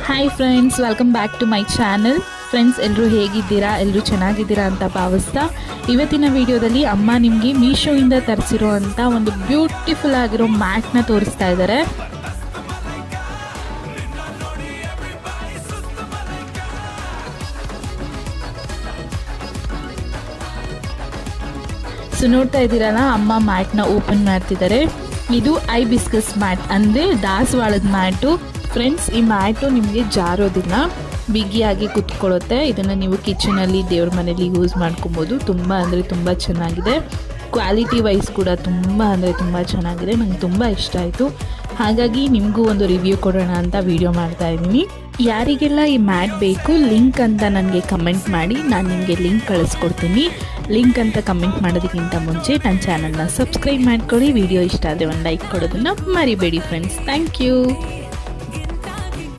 Hi friends, welcome back to my channel. Friends, ಎಲ್ಲರೂ ಹೇಗಿದ್ದೀರಾ? ಎಲ್ಲರೂ ಚೆನ್ನಾಗಿದ್ದೀರಾ ಅಂತ ಭಾವಿಸ್ತಾ ಇವತ್ತಿನ ವಿಡಿಯೋದಲ್ಲಿ ಅಮ್ಮ ನಿಮಗೆ ಮೀಶೋಯಿಂದ ತರಿಸಿರೋ ಅಂಥ ಒಂದು ಬ್ಯೂಟಿಫುಲ್ ಆಗಿರೋ ಮ್ಯಾಟ್ನ ತೋರಿಸ್ತಾ ಇದ್ದಾರೆ. ಸೊ ನೋಡ್ತಾ ಇದ್ದೀರಲ್ಲ, ಅಮ್ಮ ಮ್ಯಾಟ್ನ ಓಪನ್ ಮಾಡ್ತಿದ್ದಾರೆ. ಇದು ಐಬಿಸ್ಕಸ್ ಮ್ಯಾಟ್ ಅಂದರೆ ದಾಸವಾಳದ ಮ್ಯಾಟು. ಫ್ರೆಂಡ್ಸ್, ಈ ಮ್ಯಾಟು ನಿಮಗೆ ಜಾರೋದಿಲ್ಲ, ಬಿಗಿಯಾಗಿ ಕುತ್ಕೊಳ್ಳುತ್ತೆ. ಇದನ್ನು ನೀವು ಕಿಚನಲ್ಲಿ, ದೇವ್ರ ಮನೇಲಿ ಯೂಸ್ ಮಾಡ್ಕೊಬೋದು. ತುಂಬ ಅಂದರೆ ತುಂಬ ಚೆನ್ನಾಗಿದೆ. ಕ್ವಾಲಿಟಿ ವೈಸ್ ಕೂಡ ತುಂಬ ಅಂದರೆ ತುಂಬ ಚೆನ್ನಾಗಿದೆ. ನಂಗೆ ತುಂಬ ಇಷ್ಟ ಆಯಿತು. ಹಾಗಾಗಿ ನಿಮಗೂ ಒಂದು ರಿವ್ಯೂ ಕೊಡೋಣ ಅಂತ ವಿಡಿಯೋ ಮಾಡ್ತಾ ಇದ್ದೀನಿ. ಯಾರಿಗೆಲ್ಲ ಈ ಮ್ಯಾಟ್ ಬೇಕು ಲಿಂಕ್ ಅಂತ ನನಗೆ ಕಮೆಂಟ್ ಮಾಡಿ, ನಾನು ನಿಮಗೆ ಲಿಂಕ್ ಕಳಿಸ್ಕೊಡ್ತೀನಿ. ಲಿಂಕ್ ಅಂತ ಕಮೆಂಟ್ ಮಾಡೋದಕ್ಕಿಂತ ಮುಂಚೆ ನನ್ನ ಚಾನಲ್ನ ಸಬ್ಸ್ಕ್ರೈಬ್ ಮಾಡ್ಕೊಳ್ಳಿ. ವಿಡಿಯೋ ಇಷ್ಟ ಆದರೆ ಒಂದು ಲೈಕ್ ಕೊಡೋದನ್ನು ಮರಿಬೇಡಿ ಫ್ರೆಂಡ್ಸ್. Thank you.